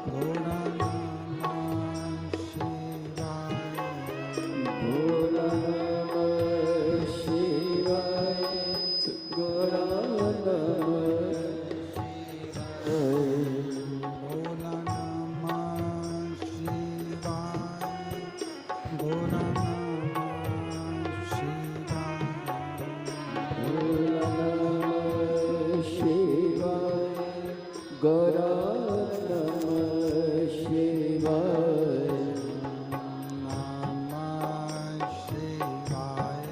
भोला नमः शिवाय। भोला नमः शिवाय। भोला नमः भोला नमः शिवाय। भोला नमः शिवाय। भोला नमः शिवाय। गौरा नमः शिवाय। नमः शिवाय।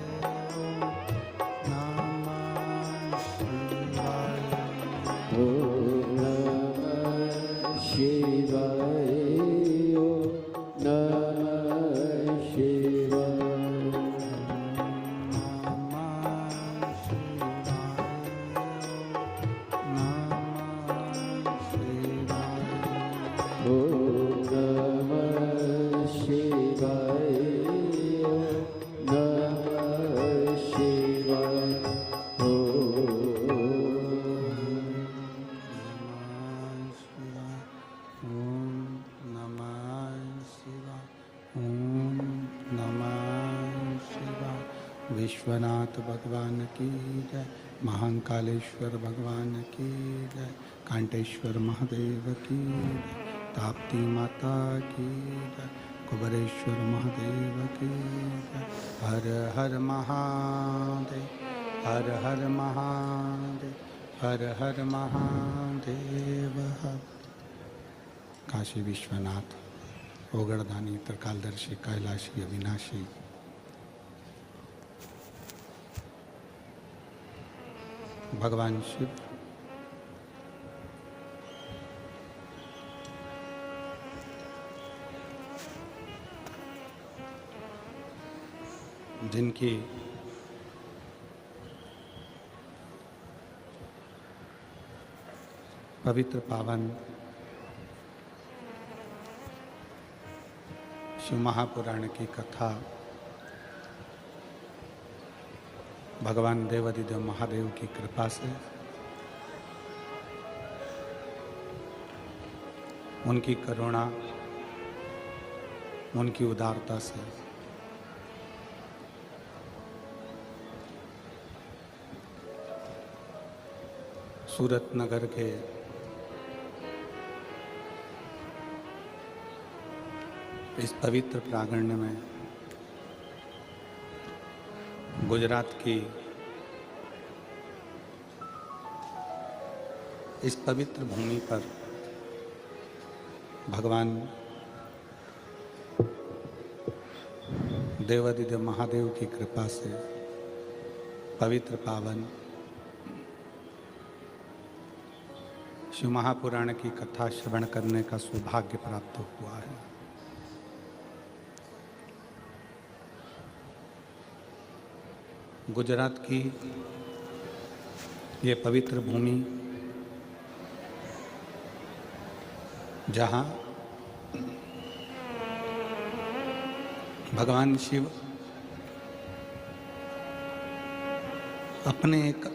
नमः शिवाय। ओम नमः शिवाय। ओम नमः शिवाय। ओम नमः शिवाय। ओम नमः शिवाय। विश्वनाथ भगवान की जय। महाकालेश्वर भगवान की जय। कांटेश्वर महादेव की जय। ताप्ती माता की जय। कुबरेश्वर महादेव की जय। हर हर महादेव। हर हर महादेव। हर हर महादेव। काशी विश्वनाथ ओगड़दानी त्रिकालदर्शी कैलाशी अविनाशी भगवान शिव जिनकी पवित्र पावन शिव महापुराण की कथा भगवान देवाधिदेव महादेव की कृपा से, उनकी करुणा, उनकी उदारता से सूरत नगर के इस पवित्र प्रांगण में गुजरात की इस पवित्र भूमि पर भगवान देवाधिदेव महादेव की कृपा से पवित्र पावन शिव महापुराण की कथा श्रवण करने का सौभाग्य प्राप्त हुआ है। गुजरात की ये पवित्र भूमि, जहाँ भगवान शिव अपने एक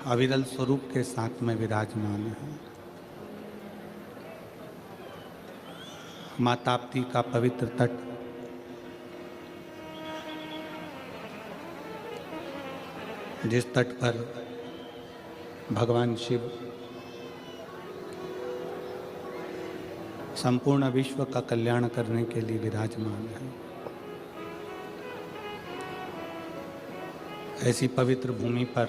अविरल स्वरूप के साथ में विराजमान है। माँ ताप्ती का पवित्र तट जिस तट पर भगवान शिव संपूर्ण विश्व का कल्याण करने के लिए विराजमान है, ऐसी पवित्र भूमि पर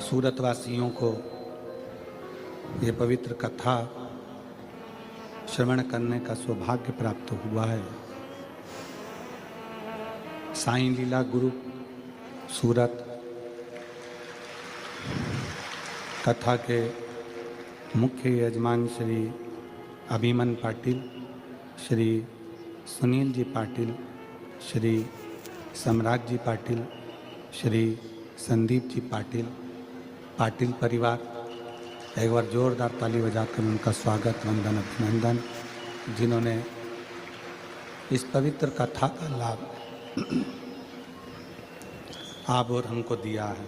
सूरतवासियों को ये पवित्र कथा श्रवण करने का सौभाग्य प्राप्त हुआ है। साईं लीला गुरु सूरत कथा के मुख्य यजमान श्री अभिमन पाटिल, श्री सुनील जी पाटिल, श्री सम्राट जी पाटिल, श्री संदीप जी पाटिल, पाटिल परिवार, एक बार जोरदार ताली बजाकर उनका स्वागत, वंदन, अभिनंदन, जिन्होंने इस पवित्र कथा का लाभ आप और हमको दिया है।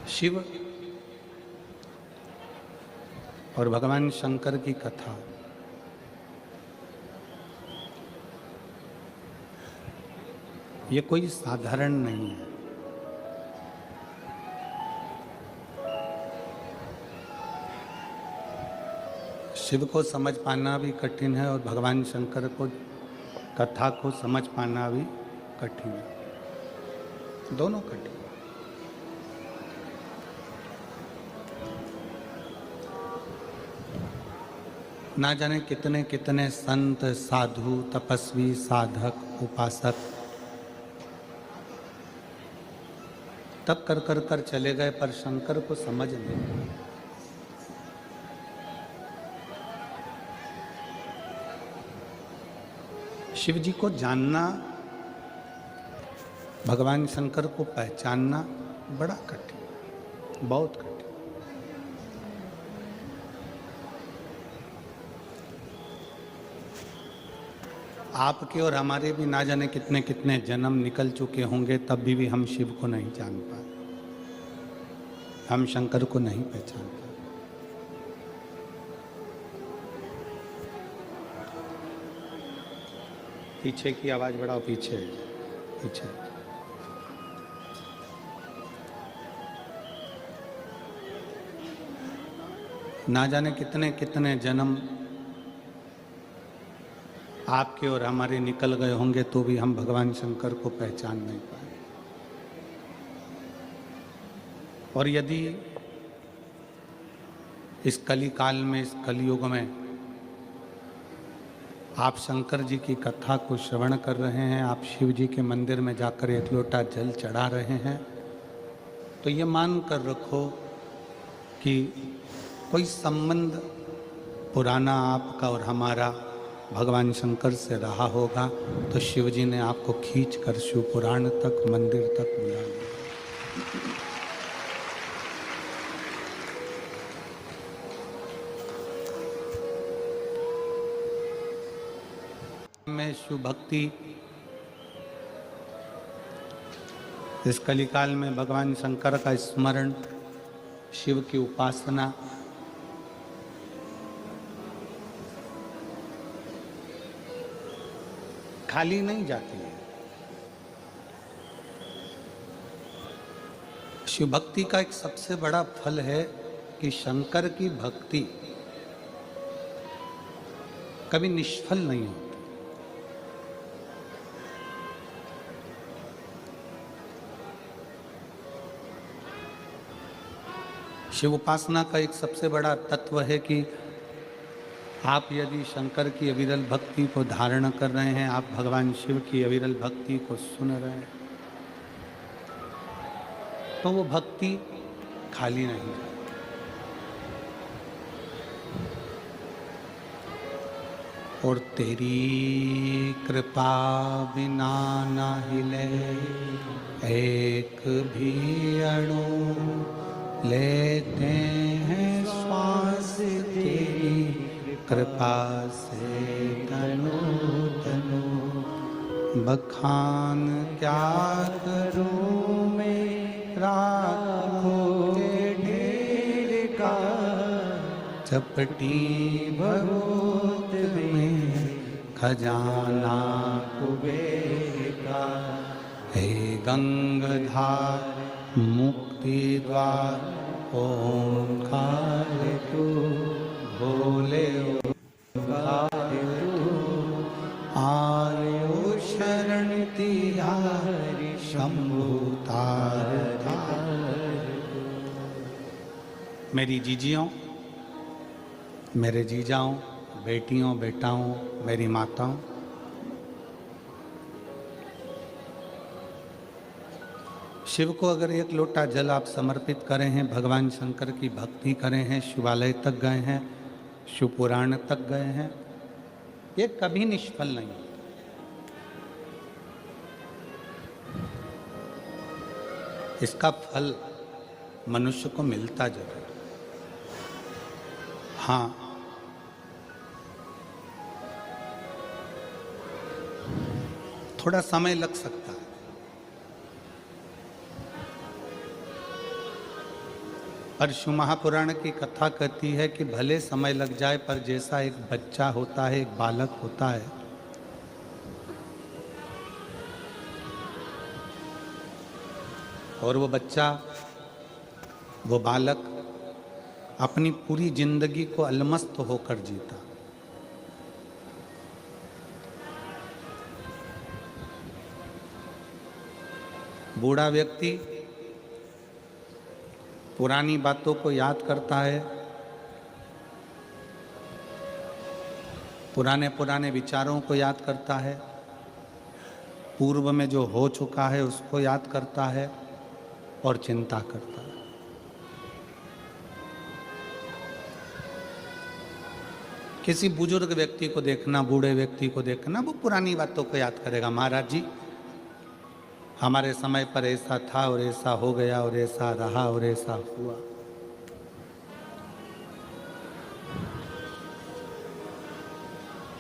शिव और भगवान शंकर की कथा ये कोई साधारण नहीं है। शिव को समझ पाना भी कठिन है और भगवान शंकर को कथा को समझ पाना भी कठिन है, दोनों कठिन। ना जाने कितने कितने संत, साधु, तपस्वी, साधक, उपासक तब कर चले गए, पर शंकर को समझ नहीं आया। शिव जी को जानना, भगवान शंकर को पहचानना बड़ा कठिन, बहुत कठिन। आपके और हमारे भी ना जाने कितने कितने जन्म निकल चुके होंगे, तब भी हम शिव को नहीं जान पाए, हम शंकर को नहीं पहचान पाए। पीछे की आवाज बढ़ाओ, पीछे पीछे। ना जाने कितने कितने जन्म आपके और हमारे निकल गए होंगे, तो भी हम भगवान शंकर को पहचान नहीं पाए। और यदि इस कली काल में, इस कलयुग में आप शंकर जी की कथा को श्रवण कर रहे हैं, आप शिव जी के मंदिर में जाकर एक लोटा जल चढ़ा रहे हैं, तो ये मान कर रखो कि कोई संबंध पुराना आपका और हमारा भगवान शंकर से रहा होगा। तो शिव जी ने आपको खींच कर शिव पुराण तक, मंदिर तक बुला लिया। में शिव भक्ति, इस कलिकाल में भगवान शंकर का स्मरण, शिव की उपासना खाली नहीं जाती है। शिव भक्ति का एक सबसे बड़ा फल है कि शंकर की भक्ति कभी निष्फल नहीं होती। शिव उपासना का एक सबसे बड़ा तत्व है कि आप यदि शंकर की अविरल भक्ति को धारण कर रहे हैं, आप भगवान शिव की अविरल भक्ति को सुन रहे हैं, तो वो भक्ति खाली नहीं जाती। और तेरी कृपा बिना ना हिले एक भी अणु, लेते हैं श्वास तेरी कृपा से तनु तनु। बखान क्या करूं मैं राखों के ढेर का, चपटी बहुत में खजाना कुबेर का। हे गंगाधार मुक्ति द्वार ओंकार तू, भोले ओंकार तू। आयो शरण तिहारी शंभु तार तार। मेरी जीजियों, मेरे जीजाओं, बेटियों, बेटाओं, मेरी माताओं, शिव को अगर एक लोटा जल आप समर्पित करें हैं, भगवान शंकर की भक्ति करें हैं, शिवालय तक गए हैं, शिव पुराण तक गए हैं, ये कभी निष्फल नहीं होता। इसका फल मनुष्य को मिलता जरूर, हाँ थोड़ा समय लग सकता है। पर शिव महापुराण की कथा कहती है कि भले समय लग जाए, पर जैसा एक बच्चा होता है, एक बालक होता है, और वो बच्चा, वो बालक अपनी पूरी जिंदगी को अलमस्त होकर जीता। बूढ़ा व्यक्ति पुरानी बातों को याद करता है, पुराने पुराने विचारों को याद करता है, पूर्व में जो हो चुका है उसको याद करता है और चिंता करता है। किसी बुजुर्ग व्यक्ति को देखना, बूढ़े व्यक्ति को देखना, वो पुरानी बातों को याद करेगा। महाराज जी, हमारे समय पर ऐसा था और ऐसा हो गया और ऐसा रहा और ऐसा हुआ।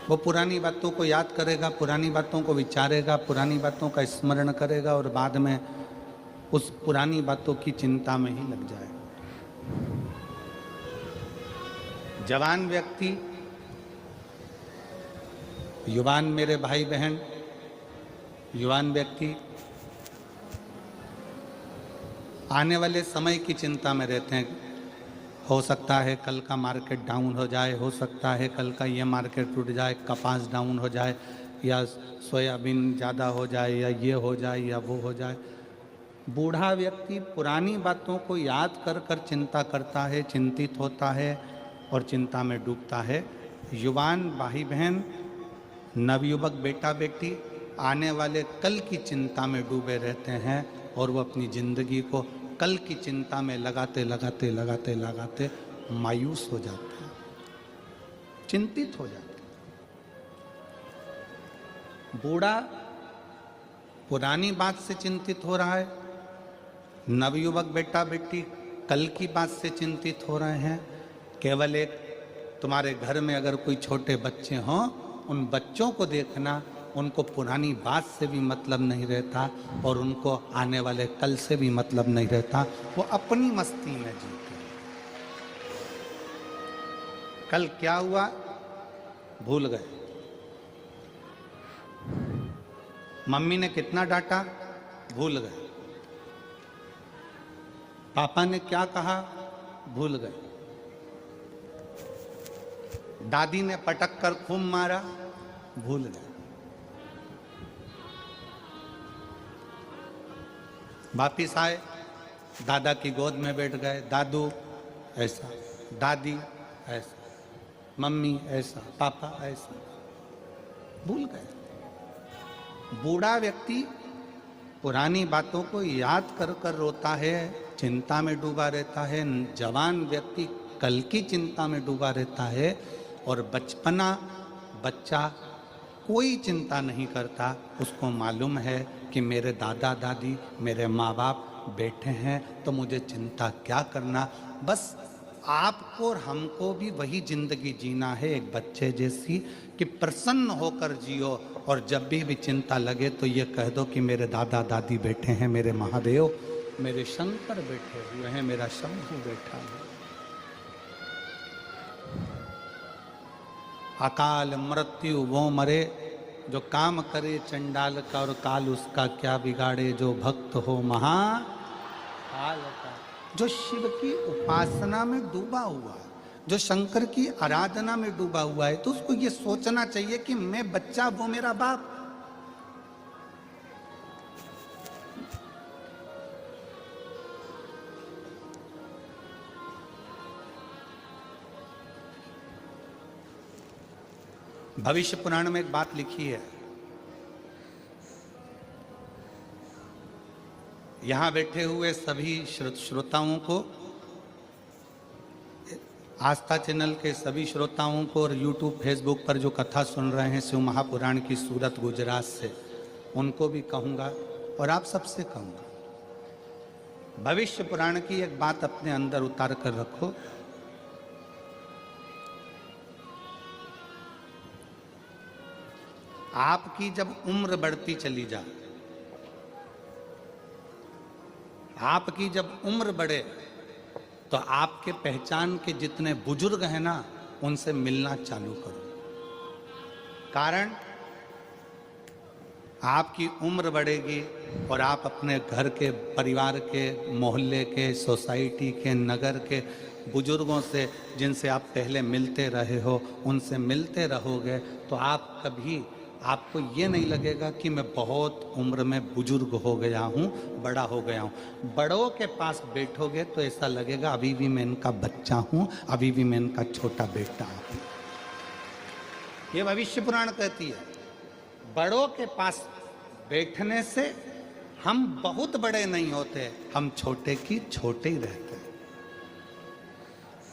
वो पुरानी बातों को याद करेगा, पुरानी बातों को विचारेगा, पुरानी बातों का स्मरण करेगा और बाद में उस पुरानी बातों की चिंता में ही लग जाएगा। जवान व्यक्ति, युवान मेरे भाई बहन, युवान व्यक्ति आने वाले समय की चिंता में रहते हैं। हो सकता है कल का मार्केट डाउन हो जाए, हो सकता है कल का ये मार्केट टूट जाए, कपास डाउन हो जाए, या सोयाबीन ज़्यादा हो जाए, या ये हो जाए या वो हो जाए। बूढ़ा व्यक्ति पुरानी बातों को याद कर कर चिंता करता है, चिंतित होता है और चिंता में डूबता है। युवान भाई बहन, नवयुवक बेटा बेटी आने वाले कल की चिंता में डूबे रहते हैं और वो अपनी ज़िंदगी को कल की चिंता में लगाते लगाते लगाते लगाते मायूस हो जाते हैं, चिंतित हो जाते हैं। बूढ़ा पुरानी बात से चिंतित हो रहा है, नवयुवक बेटा बेटी कल की बात से चिंतित हो रहे हैं। केवल एक, तुम्हारे घर में अगर कोई छोटे बच्चे हों, उन बच्चों को देखना, उनको पुरानी बात से भी मतलब नहीं रहता और उनको आने वाले कल से भी मतलब नहीं रहता। वो अपनी मस्ती में जीते। कल क्या हुआ भूल गए, मम्मी ने कितना डांटा भूल गए, पापा ने क्या कहा भूल गए, दादी ने पटक कर खूब मारा भूल गए। वापिस आए, दादा की गोद में बैठ गए, दादू ऐसा, दादी ऐसा, मम्मी ऐसा, पापा ऐसा, भूल गए। बूढ़ा व्यक्ति पुरानी बातों को याद कर कर रोता है, चिंता में डूबा रहता है। जवान व्यक्ति कल की चिंता में डूबा रहता है और बचपना बच्चा कोई चिंता नहीं करता। उसको मालूम है कि मेरे दादा दादी, मेरे माँ बाप बैठे हैं तो मुझे चिंता क्या करना। बस आपको और हमको भी वही जिंदगी जीना है, एक बच्चे जैसी, कि प्रसन्न होकर जियो। और जब भी चिंता लगे तो ये कह दो कि मेरे दादा दादी बैठे हैं, मेरे महादेव, मेरे शंकर बैठे हुए हैं, मेरा शंभू बैठा है। अकाल मृत्यु वो मरे जो काम करे चंडाल का, और काल उसका क्या बिगाड़े जो भक्त हो महाकाल का। जो शिव की उपासना में डूबा हुआ है, जो शंकर की आराधना में डूबा हुआ है, तो उसको ये सोचना चाहिए कि मैं बच्चा, वो मेरा बाप। भविष्य पुराण में एक बात लिखी है, यहां बैठे हुए सभी श्रोताओं को, आस्था चैनल के सभी श्रोताओं को, और यूट्यूब फेसबुक पर जो कथा सुन रहे हैं शिव महापुराण की सूरत गुजरात से, उनको भी कहूँगा और आप सबसे कहूँगा, भविष्य पुराण की एक बात अपने अंदर उतार कर रखो। आपकी जब उम्र बढ़ती चली जाए, आपकी जब उम्र बढ़े तो आपके पहचान के जितने बुजुर्ग हैं ना, उनसे मिलना चालू करो। कारण आपकी उम्र बढ़ेगी और आप अपने घर के, परिवार के, मोहल्ले के, सोसाइटी के, नगर के बुजुर्गों से, जिनसे आप पहले मिलते रहे हो, उनसे मिलते रहोगे तो आप कभी, आपको ये नहीं लगेगा कि मैं बहुत उम्र में बुजुर्ग हो गया हूँ, बड़ा हो गया हूँ। बड़ों के पास बैठोगे तो ऐसा लगेगा अभी भी मैं इनका बच्चा हूँ, अभी भी मैं इनका छोटा बेटा हूँ। ये भविष्य पुराण कहती है। बड़ों के पास बैठने से हम बहुत बड़े नहीं होते, हम छोटे की छोटे ही रहते हैं।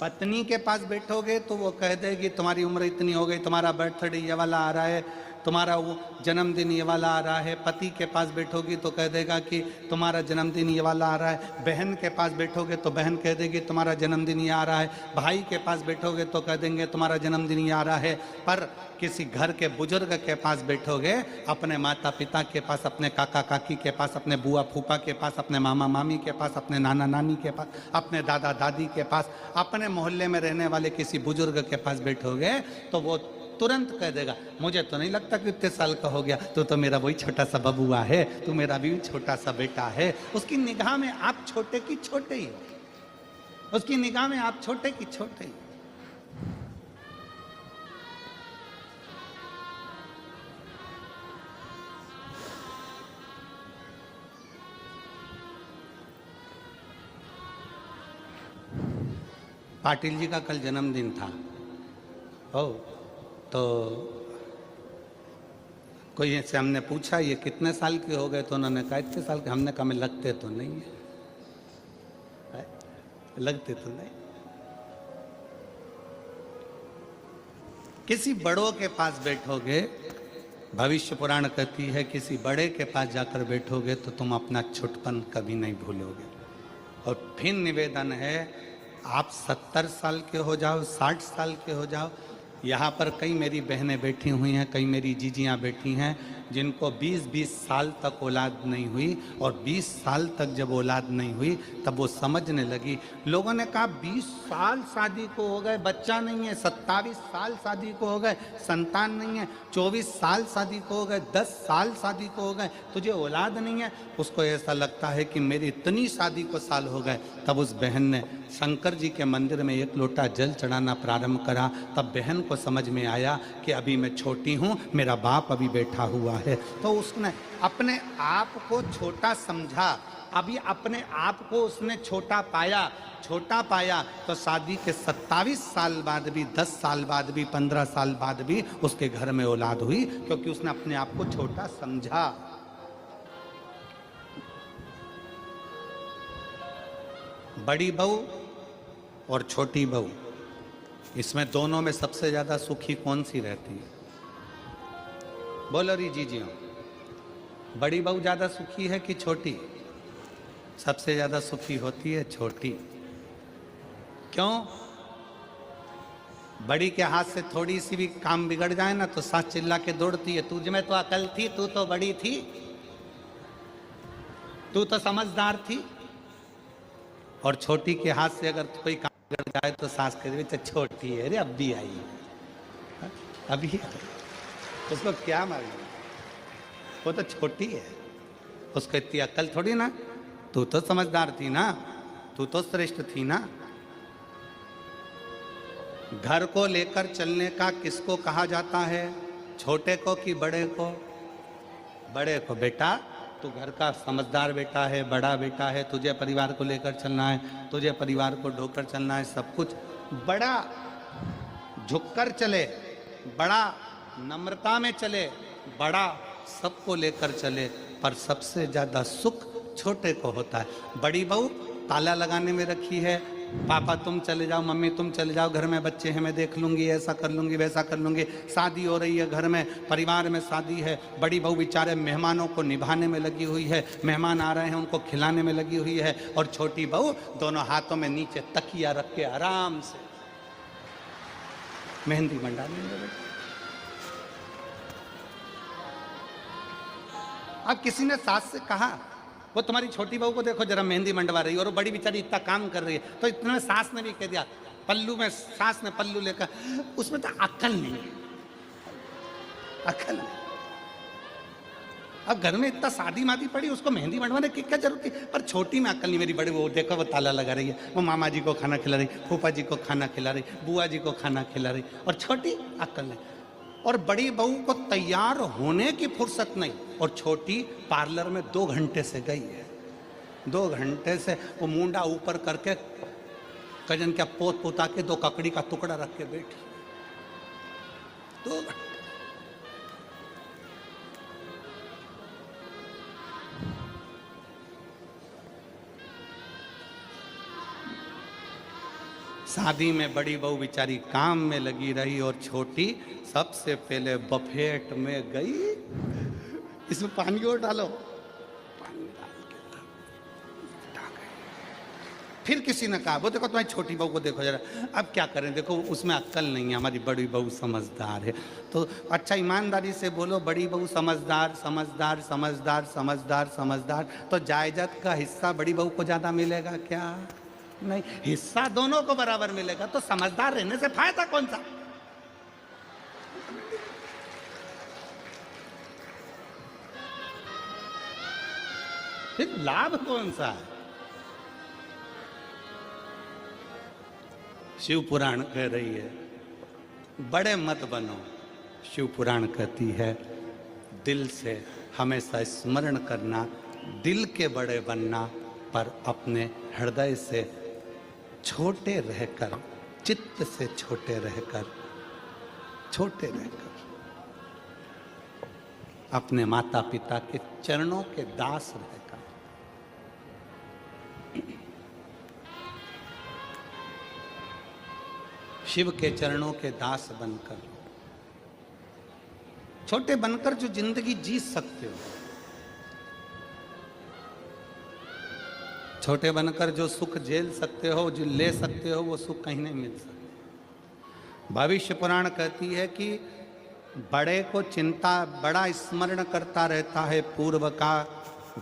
पत्नी के पास बैठोगे तो वो कह देगी तुम्हारी उम्र इतनी हो गई, तुम्हारा बर्थडे ये वाला आ रहा है, तुम्हारा वो जन्मदिन ये वाला आ रहा है। पति के पास बैठोगी तो कह देगा कि तुम्हारा जन्मदिन ये वाला आ रहा है। बहन के पास बैठोगे तो बहन कह देगी तुम्हारा जन्मदिन ये आ रहा है। भाई के पास बैठोगे तो कह देंगे तुम्हारा जन्मदिन ये आ रहा है। पर किसी घर के बुजुर्ग के पास बैठोगे, अपने माता पिता के पास, अपने काका काकी के पास, अपने बुआ फूफा के पास, अपने मामा मामी के पास, अपने नाना नानी के पास, अपने दादा दादी के पास, अपने मोहल्ले में रहने वाले किसी बुजुर्ग के पास बैठोगे तो वो तुरंत कह देगा मुझे तो नहीं लगता कि इतने साल का हो गया, तू तो मेरा वही छोटा सा बबुआ है, तू मेरा भी छोटा सा बेटा है। उसकी निगाह में आप छोटे की छोटे ही हो, उसकी निगाह में आप छोटे की छोटे ही। पाटिल जी का कल जन्मदिन था। हो तो कोई से हमने पूछा ये कितने साल के हो गए, तो उन्होंने कहा इतने साल के। हमने कहा मैं लगते तो नहीं है, लगते तो नहीं। किसी बड़ों के पास बैठोगे, भविष्य पुराण कहती है किसी बड़े के पास जाकर बैठोगे तो तुम अपना छुटपन कभी नहीं भूलोगे। और फिर निवेदन है, आप 70 साल के हो जाओ, 60 साल के हो जाओ, यहाँ पर कई मेरी बहनें बैठी हुई हैं, कई मेरी जीजियाँ बैठी हैं जिनको 20-20 साल तक औलाद नहीं हुई, और 20 साल तक जब औलाद नहीं हुई तब वो समझने लगी। लोगों ने कहा 20 साल शादी को हो गए, बच्चा नहीं है, 27 साल शादी को हो गए, संतान नहीं है, 24 साल शादी को हो गए, 10 साल शादी को हो गए, तुझे औलाद नहीं है। उसको ऐसा लगता है कि मेरी इतनी शादी को साल हो गए। तब उस बहन ने शंकर जी के मंदिर में एक लोटा जल चढ़ाना प्रारंभ करा। तब बहन को समझ में आया कि अभी मैं छोटी हूँ, मेरा बाप अभी बैठा हुआ है। तो उसने अपने आप को छोटा समझा, अभी अपने आप को उसने छोटा पाया तो शादी के 27 साल बाद भी, 10 साल बाद भी, 15 साल बाद भी उसके घर में औलाद हुई, क्योंकि उसने अपने आप को छोटा समझा। बड़ी बहू और छोटी बहू, इसमें दोनों में सबसे ज्यादा सुखी कौन सी रहती है? बोलो री जीजियों, बड़ी बहू ज्यादा सुखी है कि छोटी? सबसे ज्यादा सुखी होती है छोटी। क्यों? बड़ी के हाथ से थोड़ी सी भी काम बिगड़ जाए ना तो सास चिल्ला के दौड़ती है, तुझ में तो अकल थी, तू तो बड़ी थी, तू तो समझदार थी। और छोटी के हाथ से अगर कोई काम बिगड़ जाए तो सास कहती तो छोटी है रे, अब भी आई, अभी आई, उसको क्या मालूम, वो तो छोटी है, उसको इतनी अकल थोड़ी ना। तू तो समझदार थी ना, तू तो श्रेष्ठ थी ना। घर को लेकर चलने का किसको कहा जाता है? छोटे को कि बड़े को? बड़े को। बेटा तू घर का समझदार बेटा है, बड़ा बेटा है, तुझे परिवार को लेकर चलना है, तुझे परिवार को ढोकर चलना है, सब कुछ बड़ा झुककर चले, बड़ा नम्रता में चले, बड़ा सबको लेकर चले। पर सबसे ज्यादा सुख छोटे को होता है। बड़ी बहू ताला लगाने में रखी है, पापा तुम चले जाओ, मम्मी तुम चले जाओ, घर में बच्चे हैं, मैं देख लूंगी, ऐसा कर लूंगी, वैसा कर लूंगी। शादी हो रही है, घर में परिवार में शादी है, बड़ी बहू बेचारे मेहमानों को निभाने में लगी हुई है, मेहमान आ रहे हैं उनको खिलाने में लगी हुई है, और छोटी बहू दोनों हाथों में नीचे तकिया रख के आराम से मेहंदी मंडाने में लगी। अब किसी ने सास से कहा वो तुम्हारी छोटी बहू को देखो जरा, मेहंदी मंडवा रही है और वो बड़ी बेचारी इतना काम कर रही है, तो इतने में सास ने भी कह दिया, पल्लू में सास ने पल्लू लेकर, उसमें तो अक्ल नहीं है, अक्ल नहीं। अब घर में इतना शादी मादी पड़ी, उसको मेहंदी मंडवाने की क्या जरूरत थी? पर छोटी में अक्ल नहीं। मेरी बड़ी वो देखो, वो ताला लगा रही है, वो मामा जी को खाना खिला रही, फूफा जी को खाना खिला रही, बुआ जी को खाना खिला रही, और छोटी अक्ल नहीं। और बड़ी बहू को तैयार होने की फुर्सत नहीं, और छोटी पार्लर में 2 घंटे से गई है, 2 घंटे से वो मुंडा ऊपर करके कजन क्या पोत पोता के 2 ककड़ी का टुकड़ा रख के बैठी 2 घंटे। शादी में बड़ी बहू बेचारी काम में लगी रही और छोटी सबसे पहले बफेट में गई। इसमें पानी और डालो, पानी डाल के फिर किसी ने कहा, वो देखो तुम्हारी छोटी बहू को देखो जरा। अब क्या करें, देखो उसमें अक्ल नहीं है, हमारी बड़ी बहू समझदार है। तो अच्छा ईमानदारी से बोलो, बड़ी बहू समझदार समझदार समझदार समझदार समझदार, तो जायदाद का हिस्सा बड़ी बहू को ज्यादा मिलेगा क्या? नहीं, हिस्सा दोनों को बराबर मिलेगा। तो समझदार रहने से फायदा कौन सा? फिर लाभ कौन सा है? शिव पुराण कह रही है, बड़े मत बनो। शिव पुराण कहती है, दिल से हमेशा स्मरण करना, दिल के बड़े बनना, पर अपने हृदय से छोटे रहकर, चित्त से छोटे रहकर, छोटे रहकर अपने माता पिता के चरणों के दास रहकर, शिव के चरणों के दास बनकर, छोटे बनकर जो जिंदगी जी सकते हो, छोटे बनकर जो सुख झेल सकते हो, जो ले सकते हो, वो सुख कहीं नहीं मिल सकता। भविष्य पुराण कहती है कि बड़े को चिंता, बड़ा स्मरण करता रहता है पूर्व का,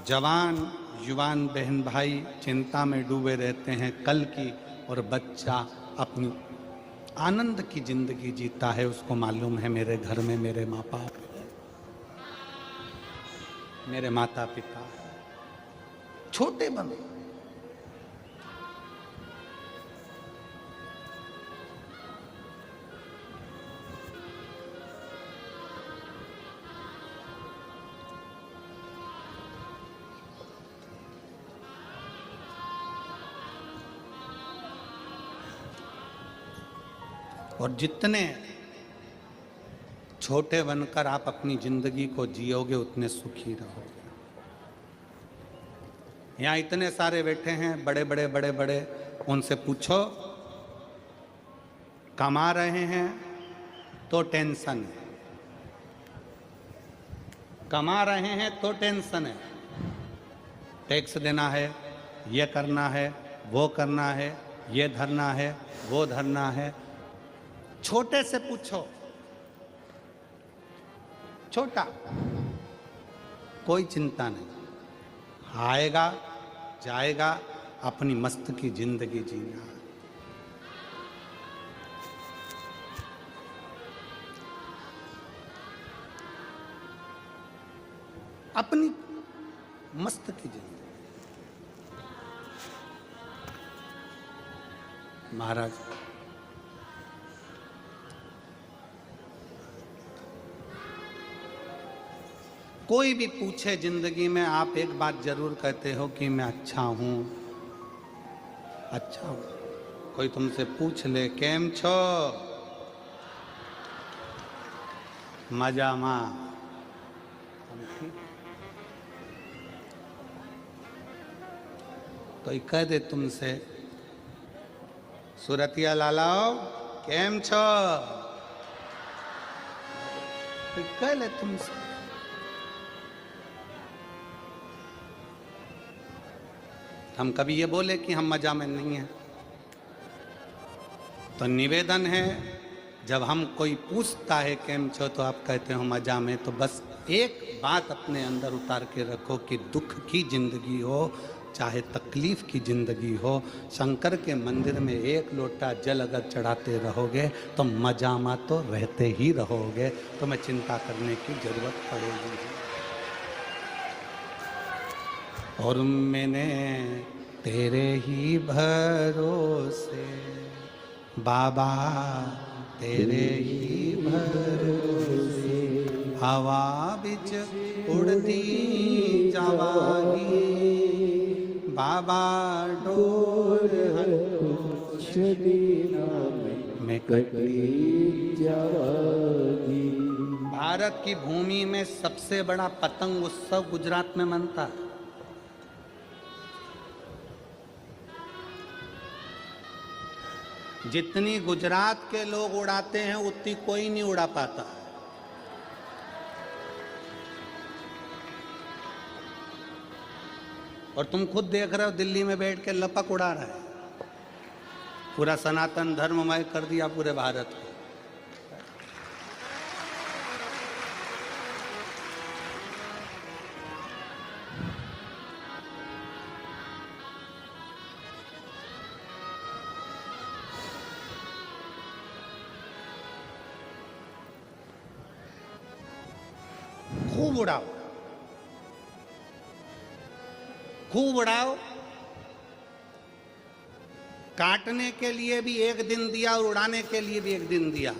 जवान युवान बहन भाई चिंता में डूबे रहते हैं कल की, और बच्चा अपनी आनंद की जिंदगी जीता है। उसको मालूम है मेरे घर में मेरे माँ बाप, मेरे माता पिता। छोटे बने, और जितने छोटे बनकर आप अपनी जिंदगी को जियोगे उतने सुखी रहोगे। यहाँ इतने सारे बैठे हैं, बड़े बड़े बड़े बड़े, उनसे पूछो, कमा रहे हैं तो टेंशन है, कमा रहे हैं तो टेंशन है, टैक्स देना है, ये करना है, वो करना है, ये धरना है, वो धरना है। छोटे से पूछो, छोटा, कोई चिंता नहीं, आएगा जाएगा, अपनी मस्त की जिंदगी जीना। अपनी मस्त की जिंदगी। महाराज कोई भी पूछे जिंदगी में, आप एक बात जरूर कहते हो कि मैं अच्छा हूं, अच्छा हूं। कोई तुमसे पूछ ले, केम छो, मजा मां, कोई कह दे तुमसे, सुरतिया लालाओ केम छो, कोई कह ले तुमसे, हम कभी ये बोले कि हम मजा में नहीं हैं? तो निवेदन है, जब हम कोई पूछता है केम छो तो आप कहते हो मजा में, तो बस एक बात अपने अंदर उतार के रखो कि दुख की जिंदगी हो चाहे तकलीफ की जिंदगी हो, शंकर के मंदिर में एक लोटा जल अगर चढ़ाते रहोगे तो मजामा तो रहते ही रहोगे, तुम्हें चिंता करने की जरूरत पड़ेगी। और मैंने तेरे ही भरोसे बाबा, तेरे ही भरोसे हवा बिच उड़ती जवानी बाबा डोर में कटी जावागी। भारत की भूमि में सबसे बड़ा पतंग उत्सव गुजरात में मनता है। जितनी गुजरात के लोग उड़ाते हैं उतनी कोई नहीं उड़ा पाता। और तुम खुद देख रहे हो दिल्ली में बैठ के लपक उड़ा रहा है। पूरा सनातन धर्ममय कर दिया पूरे भारत को। खूब उड़ाओ, खूब उड़ाओ। काटने के लिए भी एक दिन दिया और उड़ाने के लिए भी एक दिन दिया,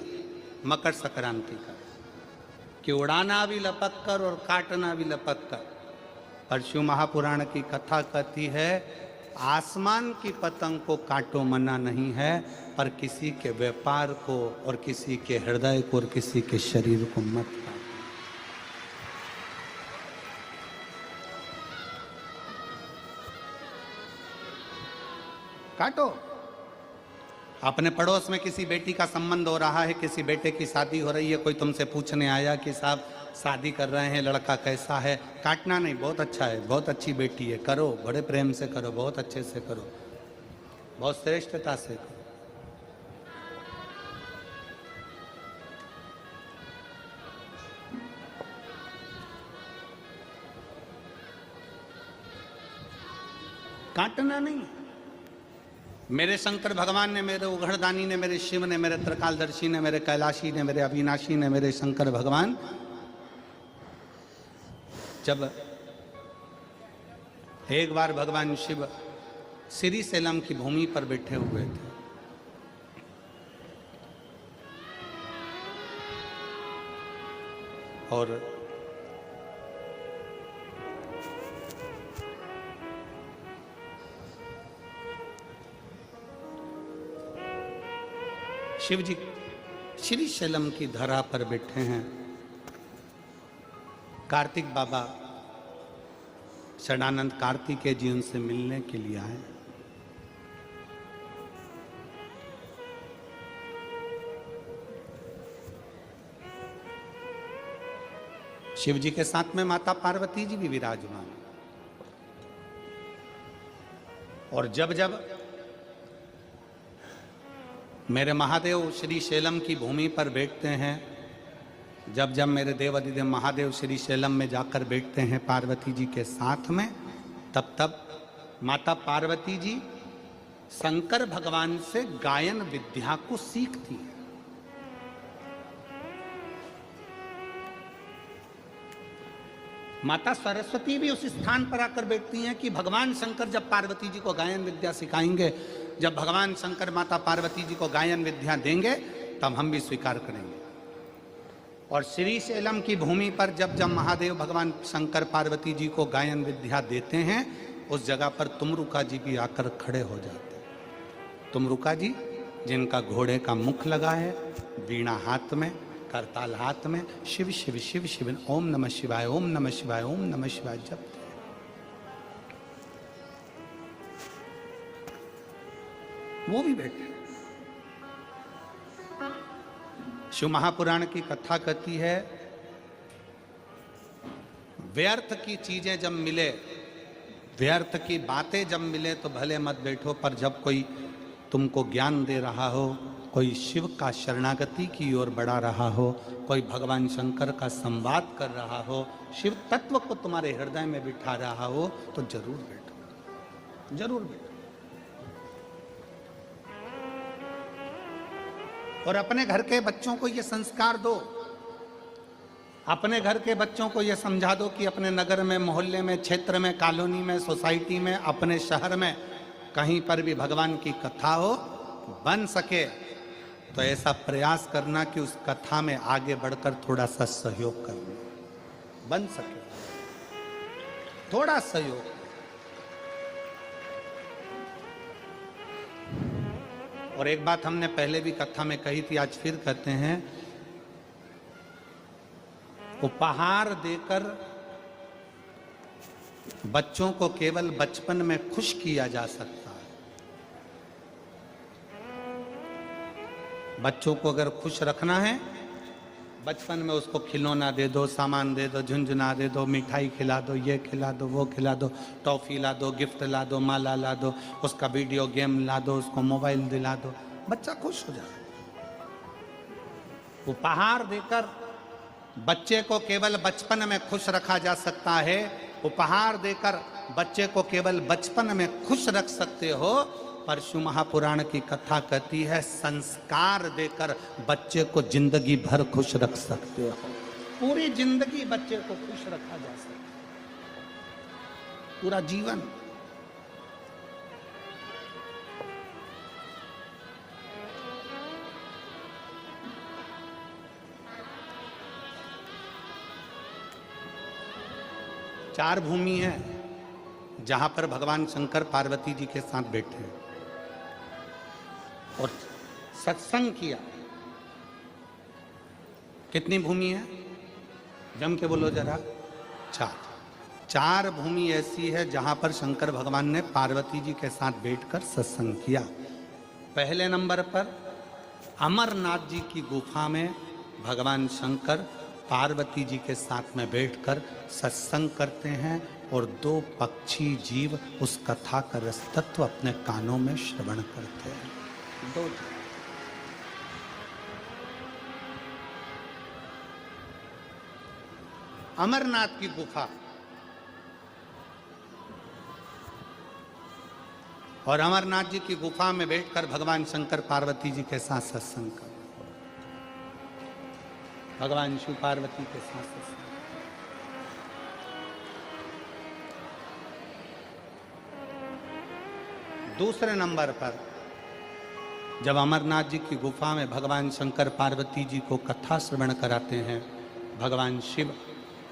मकर संक्रांति का, कि उड़ाना भी लपक कर और काटना भी लपक कर। पर शिव महापुराण की कथा कहती है आसमान की पतंग को काटो मना नहीं है, पर किसी के व्यापार को और किसी के हृदय को और किसी के शरीर को मत काटो। अपने पड़ोस में किसी बेटी का संबंध हो रहा है, किसी बेटे की शादी हो रही है, कोई तुमसे पूछने आया कि साहब शादी कर रहे हैं, लड़का कैसा है। काटना नहीं, बहुत अच्छा है, बहुत अच्छी बेटी है, करो, बड़े प्रेम से करो, बहुत अच्छे से करो, बहुत श्रेष्ठता से करो। काटना नहीं। मेरे शंकर भगवान ने, मेरे उघड़दानी ने, मेरे शिव ने, मेरे त्रिकालदर्शी ने, मेरे कैलाशी ने, मेरे अविनाशी ने, मेरे शंकर भगवान जब एक बार भगवान शिव श्री सेलम की भूमि पर बैठे हुए थे, और शिव जी श्री शैलम की धरा पर बैठे हैं। कार्तिक बाबा षडानंद कार्तिकेय जी उनसे मिलने के लिए आए। शिव जी के साथ में माता पार्वती जी भी विराजमान। और जब जब मेरे महादेव श्री शैलम की भूमि पर बैठते हैं, जब जब मेरे देव अधिदेव महादेव श्री शैलम में जाकर बैठते हैं पार्वती जी के साथ में, तब तब माता पार्वती जी शंकर भगवान से गायन विद्या को सीखती है। माता सरस्वती भी उस स्थान पर आकर बैठती हैं कि भगवान शंकर जब पार्वती जी को गायन विद्या सिखाएंगे, जब भगवान शंकर माता पार्वती जी को गायन विद्या देंगे, तब हम भी स्वीकार करेंगे। और श्री शैलम की भूमि पर जब जब महादेव भगवान शंकर पार्वती जी को गायन विद्या देते हैं, उस जगह पर तुमरुका जी भी आकर खड़े हो जाते हैं। तुमरुका जी जिनका घोड़े का मुख लगा है, वीणा हाथ में, करताल हाथ में, शिव शिव शिव शिव, ओम नमः शिवाय, ओम नमः शिवाय, ओम नमः शिवाय जपते हैं। वो भी बैठे। शिव महापुराण की कथा कहती है व्यर्थ की चीजें जब मिले, व्यर्थ की बातें जब मिले तो भले मत बैठो, पर जब कोई तुमको ज्ञान दे रहा हो, कोई शिव का शरणागति की ओर बढ़ा रहा हो, कोई भगवान शंकर का संवाद कर रहा हो, शिव तत्व को तुम्हारे हृदय में बिठा रहा हो, तो जरूर बैठो, जरूर बैठो। और अपने घर के बच्चों को ये संस्कार दो, अपने घर के बच्चों को ये समझा दो कि अपने नगर में, मोहल्ले में, क्षेत्र में, कॉलोनी में, सोसाइटी में, अपने शहर में कहीं पर भी भगवान की कथा हो, बन सके तो ऐसा प्रयास करना कि उस कथा में आगे बढ़कर थोड़ा सा सहयोग करना, बन सके थोड़ा सहयोग। और एक बात हमने पहले भी कथा में कही थी, आज फिर कहते हैं, उपहार देकर बच्चों को केवल बचपन में खुश किया जा सकता है। बच्चों को अगर खुश रखना है, बचपन में उसको खिलौना दे दो, सामान दे दो, झुंझुना दे दो, मिठाई खिला दो, ये खिला दो, वो खिला दो, टॉफी ला दो, गिफ्ट ला दो, माला ला दो, उसका वीडियो गेम ला दो, उसको मोबाइल दिला दो, बच्चा खुश हो जाए। उपहार देकर बच्चे को केवल बचपन में खुश रखा जा सकता है। उपहार देकर बच्चे को केवल बचपन में खुश रख सकते हो। परशु महापुराण की कथा कहती है, संस्कार देकर बच्चे को जिंदगी भर खुश रख सकते हो। पूरी जिंदगी बच्चे को खुश रखा जा सकता है, पूरा जीवन। चार भूमि है जहां पर भगवान शंकर पार्वती जी के साथ बैठे हैं और सत्संग किया। कितनी भूमि है? जम के बोलो जरा। चार भूमि ऐसी है जहां पर शंकर भगवान ने पार्वती जी के साथ बैठकर सत्संग किया। पहले नंबर पर अमरनाथ जी की गुफा में भगवान शंकर पार्वती जी के साथ में बैठकर सत्संग करते हैं और दो पक्षी जीव उस कथा का रस तत्व अपने कानों में श्रवण करते हैं। दो अमरनाथ की गुफा और अमरनाथ जी की गुफा में बैठकर भगवान शंकर पार्वती जी के साथ सत्संग कर, भगवान शिव पार्वती के साथ सत्संग। दूसरे नंबर पर जब अमरनाथ जी की गुफा में भगवान शंकर पार्वती जी को कथा श्रवण कराते हैं, भगवान शिव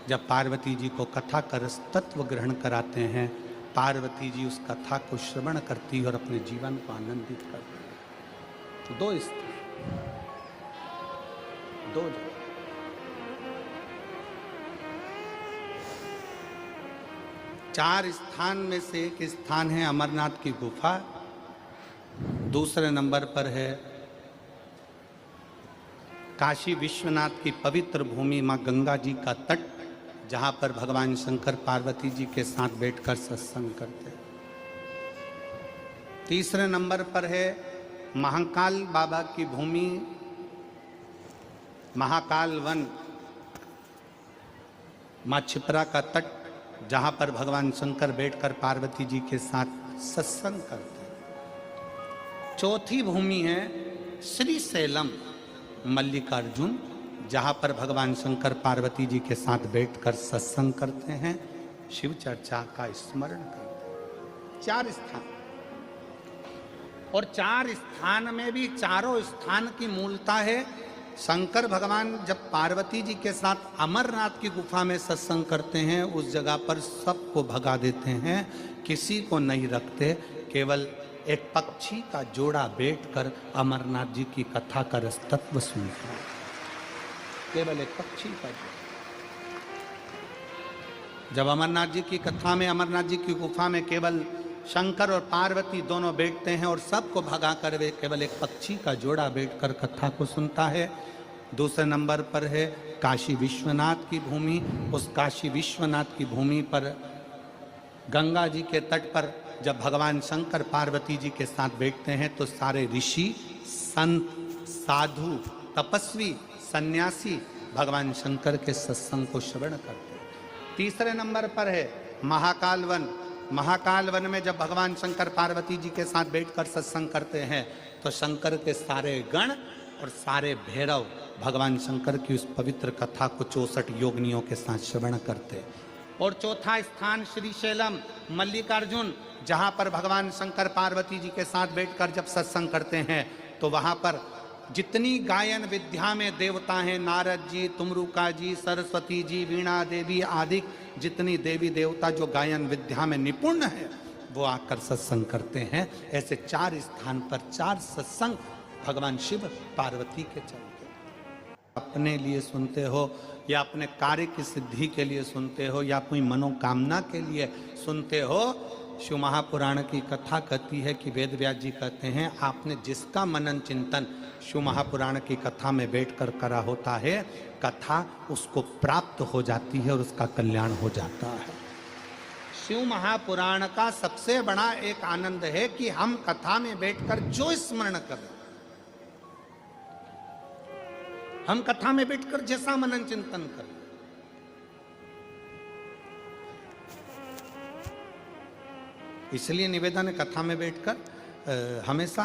जब पार्वती जी को कथा का रस तत्व ग्रहण कराते हैं, पार्वती जी उस कथा को श्रवण करती और अपने जीवन को आनंदित करती है। दो स्थान, दो जगह। चार स्थान में से एक स्थान है अमरनाथ की गुफा। दूसरे नंबर पर है काशी विश्वनाथ की पवित्र भूमि मां गंगा जी का तट, जहां पर भगवान शंकर पार्वती जी के साथ बैठकर सत्संग करते हैं। तीसरे नंबर पर है महाकाल बाबा की भूमि, महाकाल वन, मां छिपरा का तट, जहां पर भगवान शंकर बैठकर पार्वती जी के साथ सत्संग करते हैं। चौथी भूमि है श्री सैलम मल्लिकार्जुन, जहां पर भगवान शंकर पार्वती जी के साथ बैठकर सत्संग करते हैं, शिव चर्चा का स्मरण करते हैं। चार स्थान, और चार स्थान में भी चारों स्थान की मूलता है। शंकर भगवान जब पार्वती जी के साथ अमरनाथ की गुफा में सत्संग करते हैं, उस जगह पर सबको भगा देते हैं, किसी को नहीं रखते, केवल एक पक्षी का जोड़ा बैठकर अमरनाथ जी की कथा का रस तत्व सुनता है। केवल एक पक्षी का जोड़ा। जब अमरनाथ जी की कथा में, अमरनाथ जी की गुफा में केवल शंकर और पार्वती दोनों बैठते हैं और सबको भगा कर वे केवल एक पक्षी का जोड़ा बैठकर कथा को सुनता है। दूसरे नंबर पर है काशी विश्वनाथ की भूमि। उस काशी विश्वनाथ की भूमि पर गंगा जी के तट पर जब भगवान शंकर पार्वती जी के साथ बैठते हैं तो सारे ऋषि, संत साधु, तपस्वी, सन्यासी भगवान शंकर के सत्संग को श्रवण करते हैं। तीसरे नंबर पर है महाकाल वन। महाकाल वन में जब भगवान शंकर पार्वती जी के साथ बैठकर सत्संग करते हैं तो शंकर के सारे गण और सारे भैरव भगवान शंकर की उस पवित्र कथा को 64 योगिनियों के साथ श्रवण करते हैं। और चौथा स्थान श्रीशैलम मल्लिकार्जुन, जहाँ पर भगवान शंकर पार्वती जी के साथ बैठकर जब सत्संग करते हैं तो वहाँ पर जितनी गायन विद्या में देवता हैं, नारद जी, तुमरुका जी, सरस्वती जी, वीणा देवी आदि जितनी देवी देवता जो गायन विद्या में निपुण है वो आकर सत्संग करते हैं। ऐसे 4 स्थान पर 4 सत्संग भगवान शिव पार्वती के चलते, अपने लिए सुनते हो या अपने कार्य की सिद्धि के लिए सुनते हो या कोई मनोकामना के लिए सुनते हो, शिव महापुराण की कथा कहती है कि वेद व्यास जी कहते हैं आपने जिसका मनन चिंतन शिव महापुराण की कथा में बैठकर करा होता है, कथा उसको प्राप्त हो जाती है और उसका कल्याण हो जाता है। शिव महापुराण का सबसे बड़ा एक आनंद है कि हम कथा में बैठकर जो स्मरण करें, हम कथा में बैठकर जैसा मनन चिंतन करें, इसलिए निवेदन है कथा में बैठकर हमेशा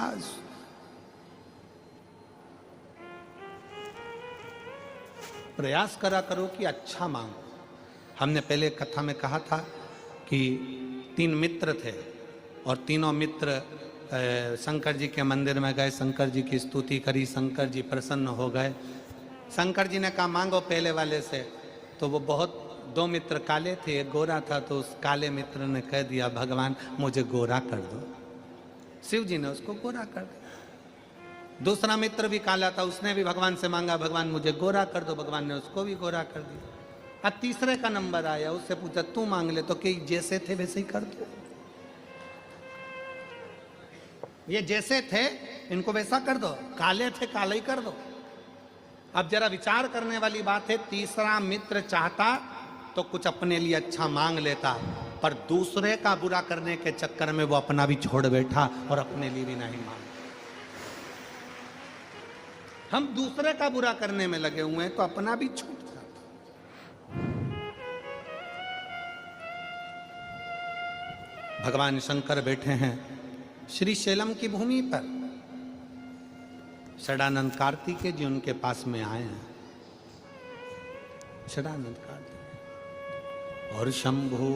प्रयास करा करो कि अच्छा मांगो। हमने पहले कथा में कहा था कि 3 मित्र थे और तीनों मित्र शंकर जी के मंदिर में गए, शंकर जी की स्तुति करी, शंकर जी प्रसन्न हो गए। शंकर जी ने कहा मांगो पहले वाले से, तो वो बहुत 2 मित्र काले थे, एक गोरा था, तो उस काले मित्र ने कह दिया भगवान मुझे गोरा कर दो। शिव जी ने उसको गोरा कर दिया। दूसरा मित्र भी काला था, उसने भी भगवान से मांगा भगवान मुझे गोरा कर दो, भगवान ने उसको भी गोरा कर दिया। अब तीसरे का नंबर आया, उससे पूछा तू मांग ले, तो कि जैसे थे वैसे ही कर दो। ये जैसे थे इनको वैसा कर दो, काले थे काला ही कर दो। अब जरा विचार करने वाली बात है, तीसरा मित्र चाहता तो कुछ अपने लिए अच्छा मांग लेता, पर दूसरे का बुरा करने के चक्कर में वो अपना भी छोड़ बैठा और अपने लिए भी नहीं मांगा। हम दूसरे का बुरा करने में लगे हुए हैं तो अपना भी छूट जाता। भगवान शंकर बैठे हैं श्रीशैलम की भूमि पर। षडानंद कार्तिकेय जी उनके पास में आए हैं। षडानंद कार्तिकेय और शंभु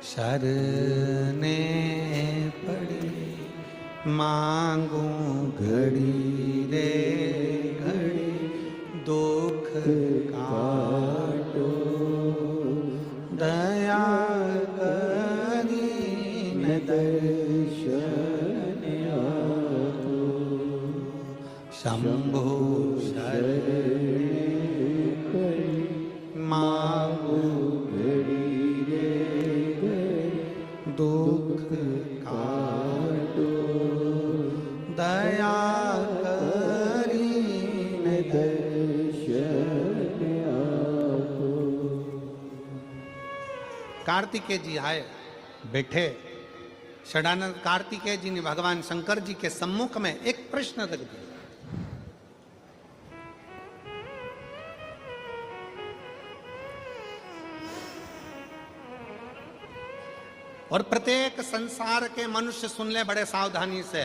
शरने पड़ी, मांगू घड़ी रे घड़ी, दुख काटो दया करी न दर्शन आपो, शंभु शरणे पड़ी, मांगू घड़ी रे घड़ी, दुख काटो दया करी न दर्शन आपो। कार्तिकेय जी आए, बैठे। षडानंद कार्तिकेय जी ने भगवान शंकर जी के सम्मुख में एक प्रश्न रख दिया। और प्रत्येक संसार के मनुष्य सुन ले बड़े सावधानी से।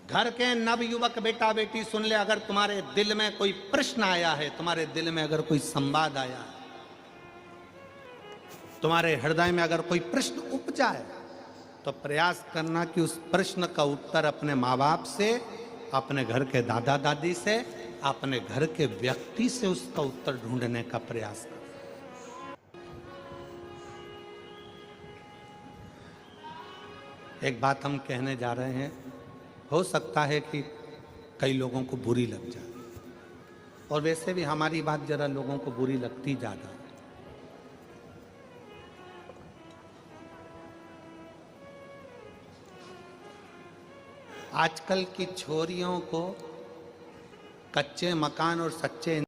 घर के नव युवक बेटा बेटी सुन ले, अगर तुम्हारे दिल में कोई प्रश्न आया है, तुम्हारे दिल में अगर कोई संवाद आया है, तुम्हारे हृदय में अगर कोई प्रश्न उपजा है, तो प्रयास करना कि उस प्रश्न का उत्तर अपने माँ बाप से, अपने घर के दादा दादी से, अपने घर के व्यक्ति से उसका उत्तर ढूंढने का प्रयास कर। एक बात हम कहने जा रहे हैं, हो सकता है कि कई लोगों को बुरी लग जाए, और वैसे भी हमारी बात जरा लोगों को बुरी लगती ज़्यादा। आजकल की छोरियों को कच्चे मकान और सच्चे